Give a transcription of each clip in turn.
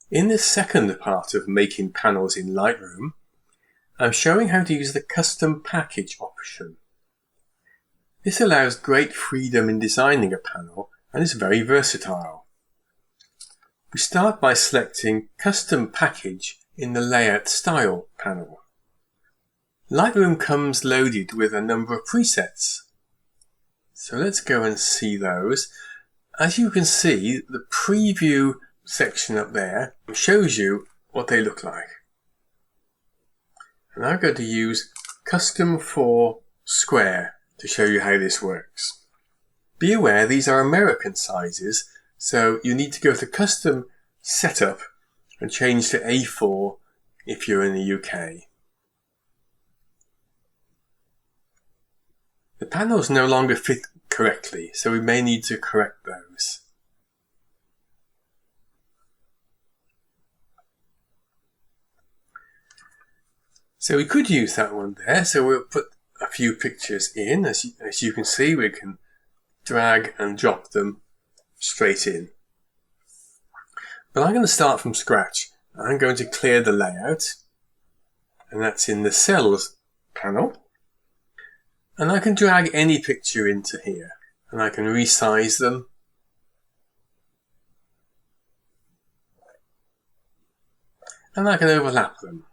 In this second part of making panels in Lightroom, I'm showing how to use the custom package option. This allows great freedom in designing a panel and is very versatile. We start by selecting Custom Package in the Layout Style panel. Lightroom comes loaded with a number of presets. So let's go and see those. As you can see, the preview section up there shows you what they look like. And I'm going to use Custom for Square to show you how this works. Be aware these are American sizes, so you need to go to Custom Setup and change to A4 if you're in the UK. The panels no longer fit correctly, so we may need to correct those. So we could use that one there, so we'll put a few pictures in. As you can see, we can drag and drop them straight in. But I'm going to start from scratch. I'm going to clear the layout, and that's in the Cells panel. And I can drag any picture into here, and I can resize them. And I can overlap them.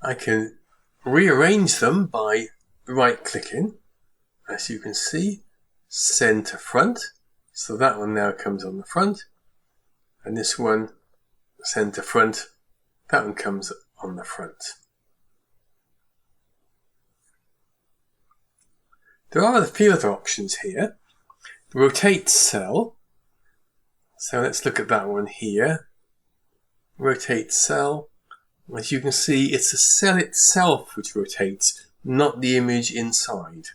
I can rearrange them by right-clicking, as you can see, send to front. So that one now comes on the front, and this one, send to front, that one comes on the front. There are a few other options here. Rotate cell. So let's look at that one here. Rotate cell. As you can see, it's the cell itself which rotates, not the image inside.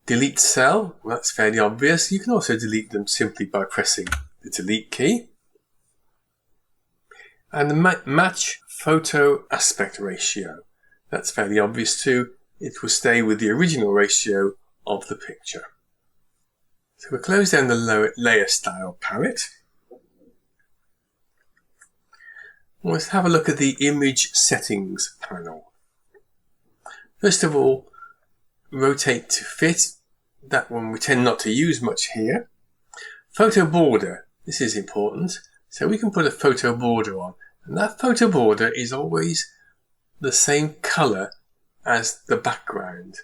Delete cell, well, that's fairly obvious. You can also delete them simply by pressing the delete key. And the match photo aspect ratio, that's fairly obvious too. It will stay with the original ratio of the picture. So we'll close down the layer style palette. Let's have a look at the image settings panel. First of all, rotate to fit. That one we tend not to use much here. Photo border, this is important. So we can put a photo border on, and that photo border is always the same color as the background.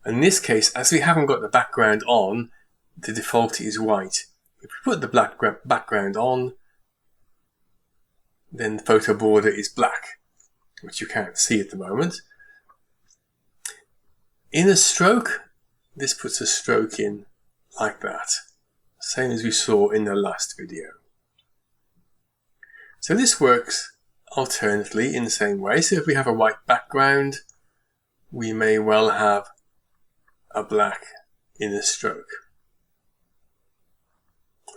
In this case, as we haven't got the background on, the default is white. If we put the background on, then the photo border is black, which you can't see at the moment. In a stroke, this puts a stroke in like that, same as we saw in the last video. So this works alternately in the same way. So if we have a white background, we may well have a black in a stroke,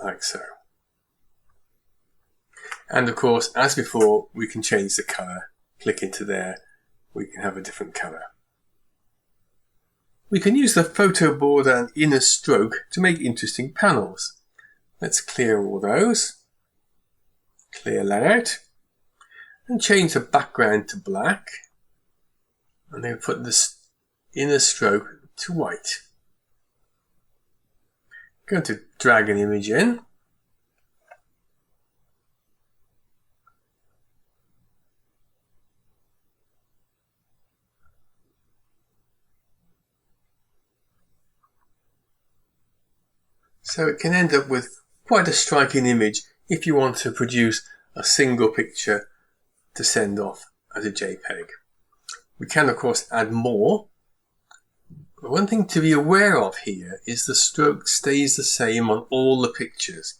like so. And of course, as before, we can change the color. Click into there, we can have a different color. We can use the photo border and inner stroke to make interesting panels. Let's clear all those. Clear layout. And change the background to black. And then put this inner stroke to white. I'm going to drag an image in. So it can end up with quite a striking image if you want to produce a single picture to send off as a JPEG. We can of course add more. But one thing to be aware of here is the stroke stays the same on all the pictures.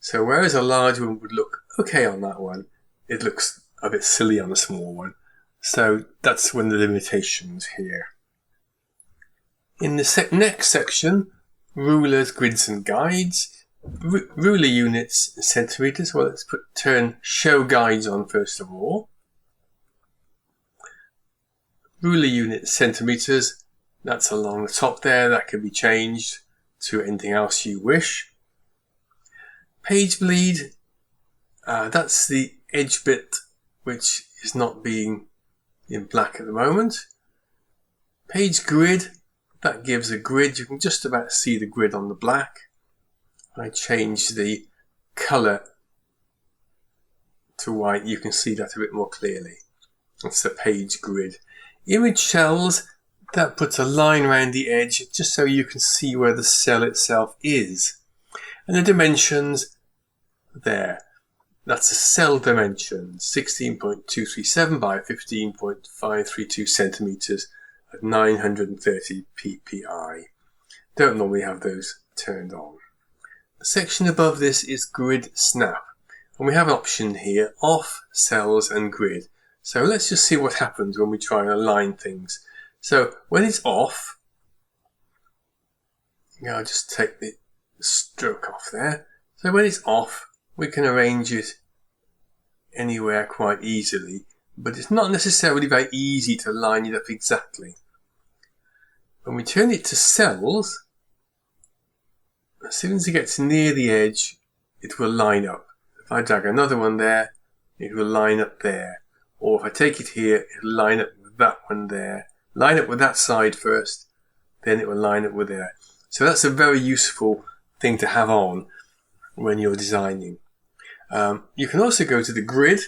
So whereas a large one would look okay on that one, it looks a bit silly on a small one. So that's one of the limitations here. In the next section, rulers, grids and guides, ruler units and centimeters. Well, let's turn show guides on first of all. Ruler unit centimeters, that's along the top there. That can be changed to anything else you wish. Page bleed, that's the edge bit which is not being in black at the moment. Page grid, that gives a grid. You can just about see the grid on the black. I change the colour to white, you can see that a bit more clearly. That's the page grid. Image cells, that puts a line around the edge just so you can see where the cell itself is. And the dimensions there. That's a cell dimension, 16.237 by 15.532 centimeters at 930 ppi. Don't normally have those turned on. The section above this is grid snap, and we have an option here, off, cells and grid. So let's just see what happens when we try and align things. So when it's off, I'll just take the stroke off there. So when it's off, we can arrange it anywhere quite easily, but it's not necessarily very easy to line it up exactly. When we turn it to cells, as soon as it gets near the edge, it will line up. If I drag another one there, it will line up there. Or if I take it here, it will line up with that one there. Line up with that side first, then it will line up with there. So that's a very useful thing to have on when you're designing. You can also go to the grid.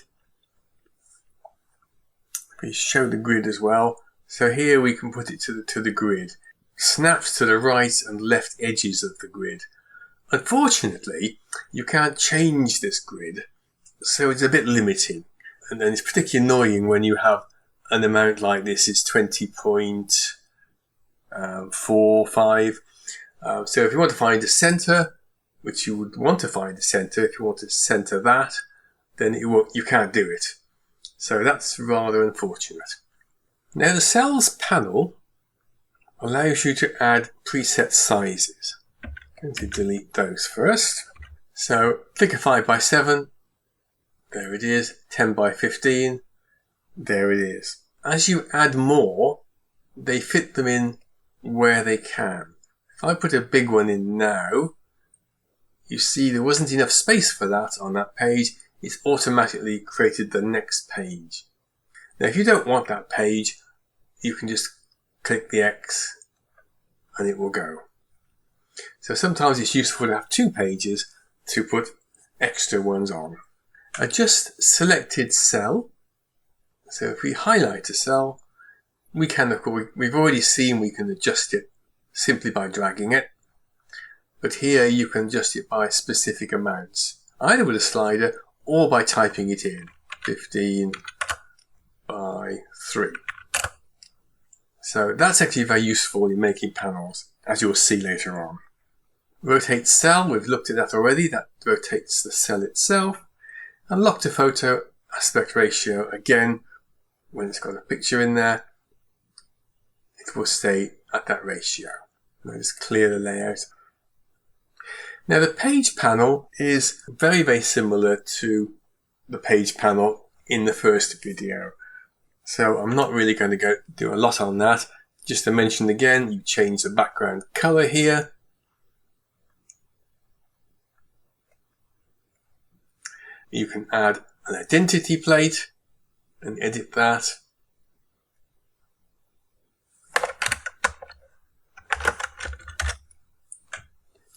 We show the grid as well. So here we can put it to the grid. Snaps to the right and left edges of the grid. Unfortunately, you can't change this grid, so it's a bit limiting. And then it's particularly annoying when you have an amount like this is 20.45. So if you want to find a center, which you would want to find a center, if you want to center that, then you can't do it. So that's rather unfortunate. Now the cells panel allows you to add preset sizes. I'm going to delete those first. So figure 5x7, there it is, 10 by 15, there it is. As you add more, they fit them in where they can. If I put a big one in now, you see there wasn't enough space for that on that page. It's automatically created the next page. Now if you don't want that page, you can just click the X and it will go. So sometimes it's useful to have two pages to put extra ones on. Adjust selected cell. So if we highlight a cell, we can, of course, we've already seen we can adjust it simply by dragging it. But here you can adjust it by specific amounts, either with a slider or by typing it in, 15 by 3. So that's actually very useful in making panels, as you'll see later on. Rotate cell, we've looked at that already, that rotates the cell itself. And lock to photo aspect ratio, again, when it's got a picture in there, it will stay at that ratio. I'll just clear the layout. Now the page panel is very, very similar to the page panel in the first video. So I'm not really going to do a lot on that. Just to mention again, you change the background color here. You can add an identity plate and edit that.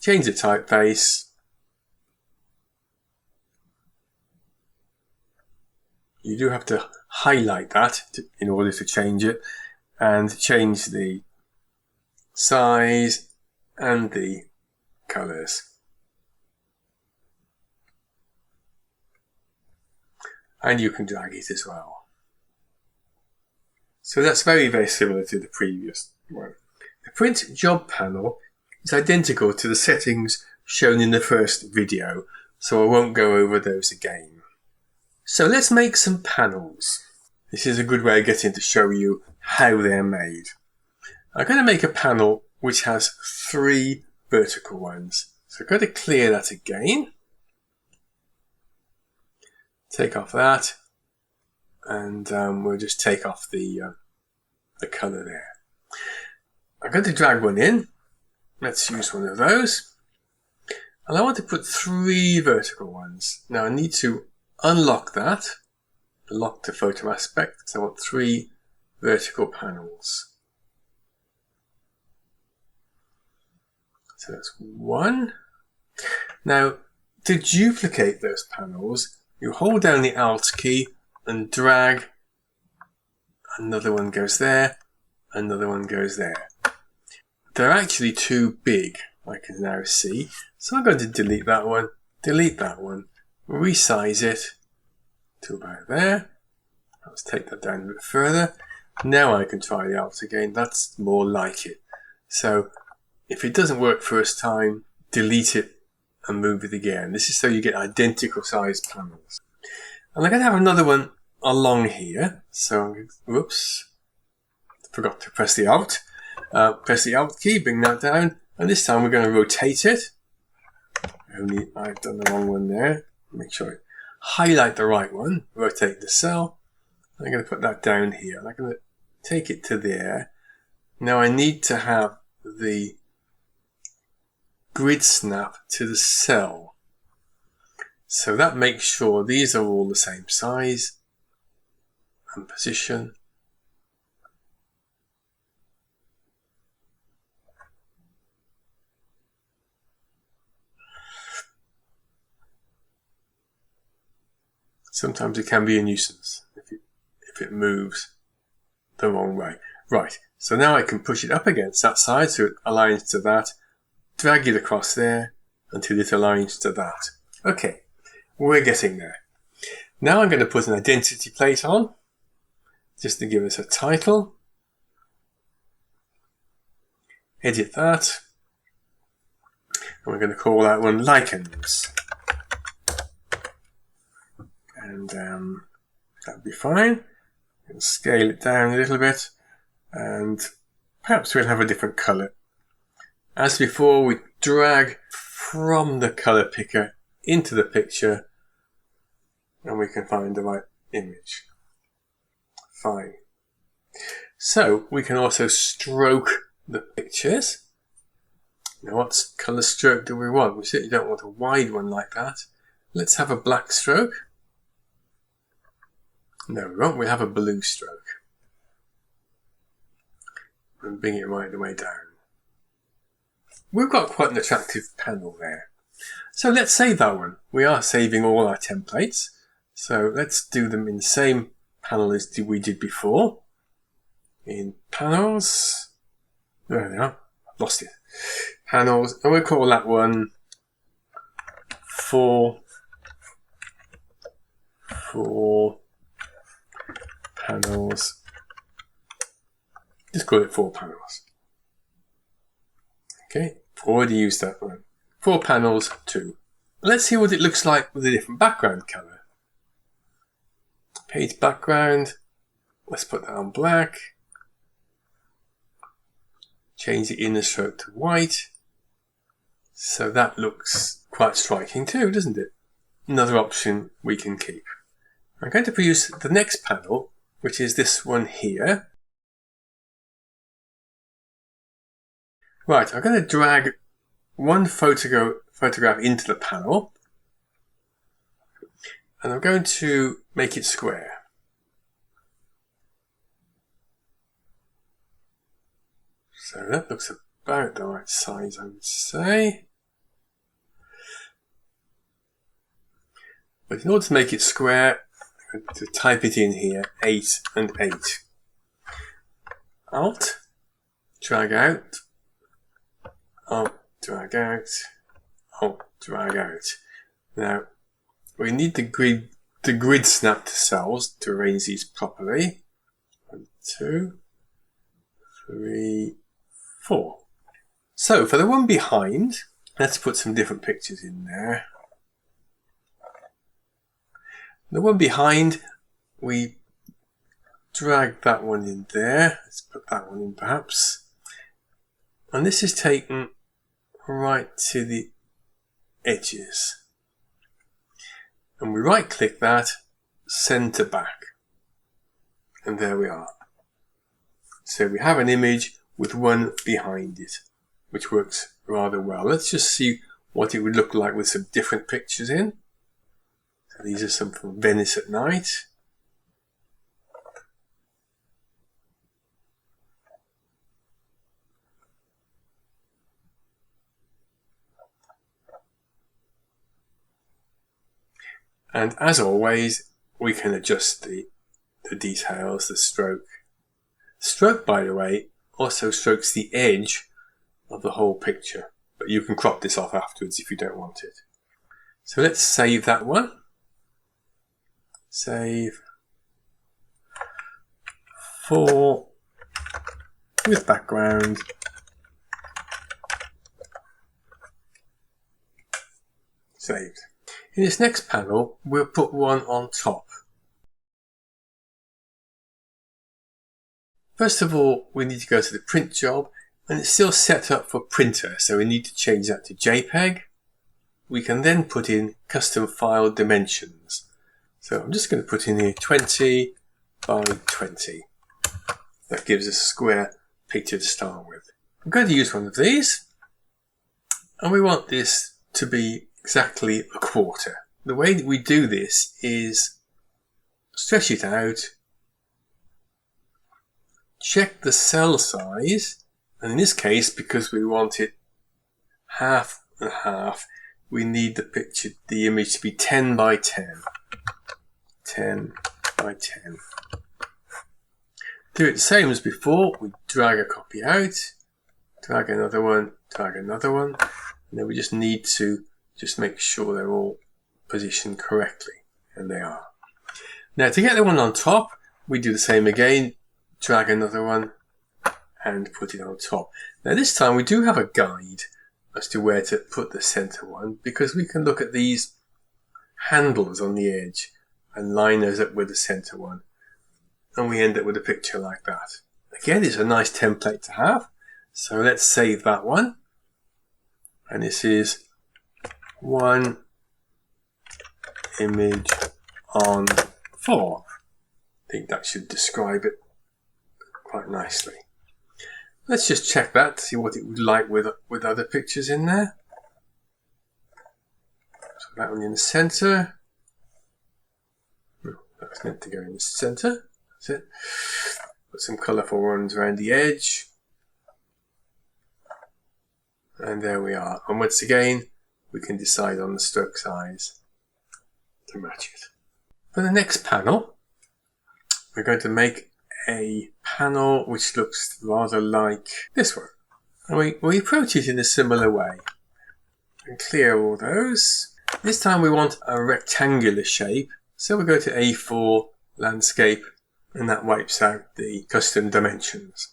Change the typeface. You do have to highlight that in order to change it, and change the size and the colors. And you can drag it as well. So that's very, very similar to the previous one. The print job panel is identical to the settings shown in the first video, so I won't go over those again. So let's make some panels. This is a good way of getting to show you how they're made. I'm going to make a panel which has 3 vertical ones. So I'm going to clear that again. Take off that, and we'll just take off the the colour there. I'm going to drag one in. Let's use one of those. And I want to put 3 vertical ones. Now I need to unlock that, lock the photo aspect, because I want 3 vertical panels. So that's 1. Now, to duplicate those panels, you hold down the Alt key and drag. Another one goes there, another one goes there. They're actually too big, I can now see. So I'm going to delete that one, resize it to about there. Let's take that down a bit further. Now I can try the Alt again. That's more like it. So if it doesn't work first time, delete it and move it again. This is so you get identical sized panels. And I'm going to have another one along here. So, whoops, forgot to press the Alt. Press the Alt key, bring that down. And this time we're going to rotate it. Only I've done the wrong one there. Make sure I highlight the right one. Rotate the cell. I'm going to put that down here. I'm going to take it to there. Now I need to have the grid snap to the cell. So that makes sure these are all the same size and position. Sometimes it can be a nuisance if it moves the wrong way. Right, so now I can push it up against that side so it aligns to that. Drag it across there until it aligns to that. Okay, we're getting there. Now I'm going to put an identity plate on, just to give us a title. Edit that. And we're going to call that one Lichens. And that'll be fine. We'll scale it down a little bit, and perhaps we'll have a different colour. As before, we drag from the colour picker into the picture, and we can find the right image. Fine. So we can also stroke the pictures. Now, what colour stroke do we want? We certainly don't want a wide one like that. Let's have a black stroke. No, we won't. We'll have a blue stroke. And bring it right the way down. We've got quite an attractive panel there. So let's save that one. We are saving all our templates. So let's do them in the same panel as we did before. In panels. There we are. I've lost it. Panels. And we'll call that one 4 panels. Just call it 4 panels. Okay, already used that one. 4 panels, 2. Let's see what it looks like with a different background colour. Page background. Let's put that on black. Change the inner stroke to white. So that looks quite striking too, doesn't it? Another option we can keep. I'm going to produce the next panel, which is this one here. Right, I'm going to drag one photograph into the panel, and I'm going to make it square. So that looks about the right size, I would say. But in order to make it square, I'm going to type it in here, 8 and 8. Alt, drag out, Alt, drag out, Alt, drag out. Now, we need the grid snap to cells to arrange these properly. 1, 2, 3, 4. So for the one behind, let's put some different pictures in there. The one behind, we drag that one in there. Let's put that one in perhaps. And this is taken right to the edges. And we right click that, send to back. And there we are. So we have an image with one behind it, which works rather well. Let's just see what it would look like with some different pictures in. So these are some from Venice at night. And as always, we can adjust the details, the stroke. Stroke, by the way, also strokes the edge of the whole picture, but you can crop this off afterwards if you don't want it. So let's save that one. Save 4 with background. Saved. In this next panel, we'll put one on top. First of all, we need to go to the print job, and it's still set up for printer, so we need to change that to JPEG. We can then put in custom file dimensions. So I'm just going to put in here 20 by 20. That gives us a square picture to start with. I'm going to use one of these, and we want this to be exactly a quarter. The way that we do this is stretch it out, check the cell size, and in this case, because we want it half and half, we need the image to be 10 by 10. 10 by 10. Do it the same as before. We drag a copy out, drag another one, and then we just need to make sure they're all positioned correctly, and they are. Now to get the one on top, we do the same again, drag another one and put it on top. Now this time we do have a guide as to where to put the center one, because we can look at these handles on the edge and line those up with the center one, and we end up with a picture like that. Again, it's a nice template to have, so let's save that one, and this is one image on 4. I think that should describe it quite nicely. Let's just check that to see what it would like with other pictures in there. So that one in the center. That's meant to go in the center. That's it. Put some colourful ones around the edge. And there we are. And once again, we can decide on the stroke size to match it. For the next panel, we're going to make a panel which looks rather like this one. And we approach it in a similar way. And clear all those. This time we want a rectangular shape, so we'll go to A4, landscape, and that wipes out the custom dimensions.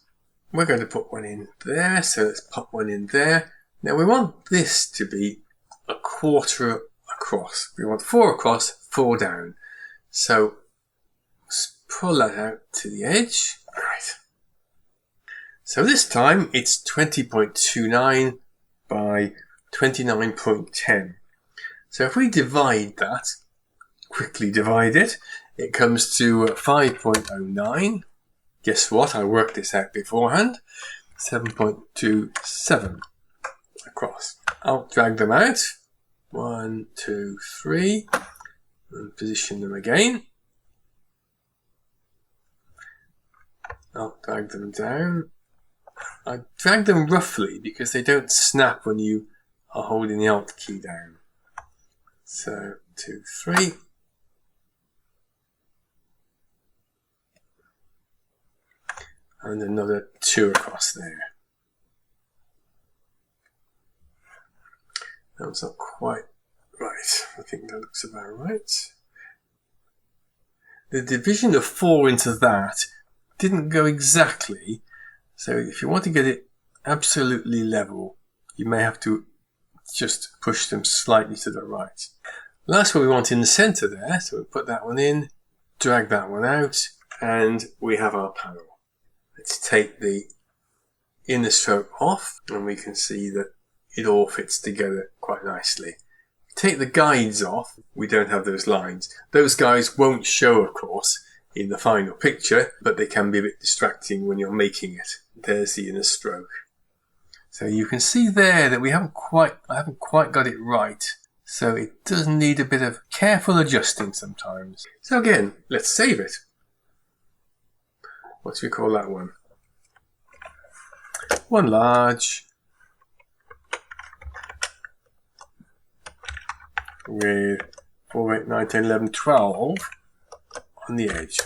We're going to put one in there, so let's pop one in there. Now we want this to be a quarter across. We want 4 across, 4 down. So let's pull that out to the edge. Right. So this time it's 20.29 by 29.10. So if we divide that, quickly divide it, it comes to 5.09. Guess what? I worked this out beforehand. 7.27 across. I'll drag them out. 1, 2, 3. And position them again. I'll drag them down. I drag them roughly because they don't snap when you are holding the Alt key down. So 2, 3. And another 2 across there. That was not quite right. I think that looks about right. The division of 4 into that didn't go exactly. So if you want to get it absolutely level, you may have to just push them slightly to the right. Last one we want in the center there, so we'll put that one in, drag that one out, and we have our panel. Let's take the inner stroke off, and we can see that it all fits together quite nicely. Take the guides off, we don't have those lines. Those guys won't show, of course, in the final picture, but they can be a bit distracting when you're making it. There's the inner stroke. So you can see there that I haven't quite got it right. So it does need a bit of careful adjusting sometimes. So again, let's save it. What do we call that one? One large with 4, 8, 9, 10, 11, 12 on the edge.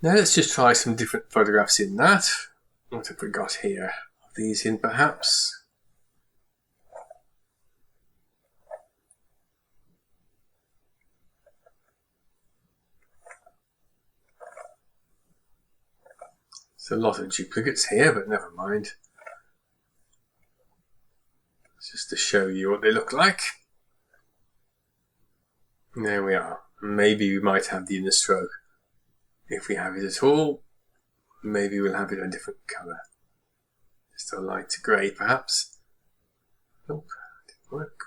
Now let's just try some different photographs in that. What have we got here? These in perhaps. There's a lot of duplicates here, but never mind. It's just to show you what they look like. There we are. Maybe we might have the inner stroke. If we have it at all, maybe we'll have it a different colour. Just a light grey perhaps. Nope, didn't work.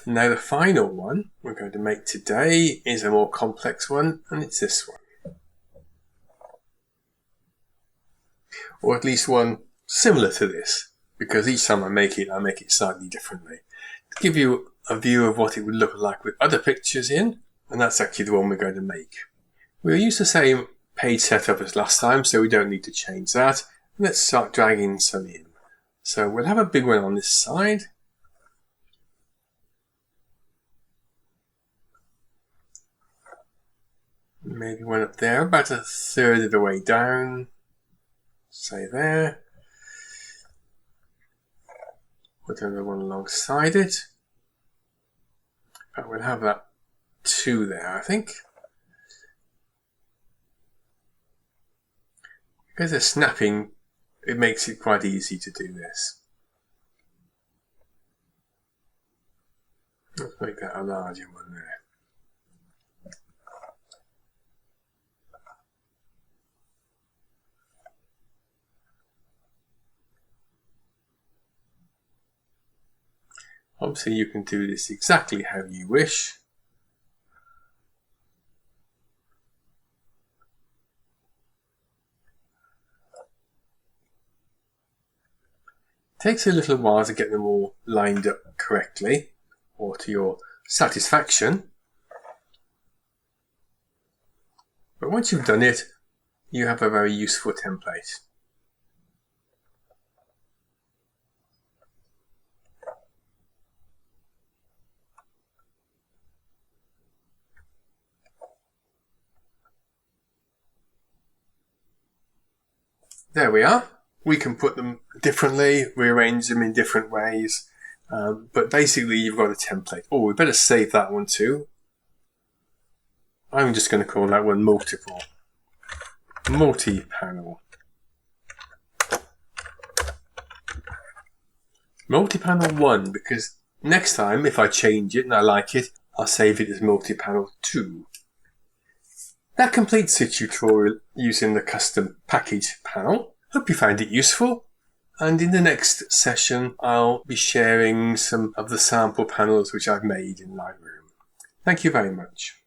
Now the final one we're going to make today is a more complex one, and it's this one. Or at least one similar to this, because each time I make it slightly differently. To give you a view of what it would look like with other pictures in, and that's actually the one we're going to make. We'll use the same page setup as last time, so we don't need to change that. Let's start dragging some in. So we'll have a big one on this side. Maybe one up there, about a third of the way down. Say there. Put another one alongside it. But we'll have that 2 there, I think. Because they're snapping, it makes it quite easy to do this. Let's make that a larger one there. Obviously you can do this exactly how you wish. It takes a little while to get them all lined up correctly, or to your satisfaction. But once you've done it, you have a very useful template. There we are. We can put them differently, rearrange them in different ways, but basically you've got a template. Oh, we better save that one too. I'm just going to call that one multiple. MultiPanel. MultiPanel 1, because next time if I change it and I like it, I'll save it as MultiPanel 2. That completes the tutorial using the custom package panel. Hope you found it useful, and in the next session I'll be sharing some of the sample panels which I've made in Lightroom. Thank you very much.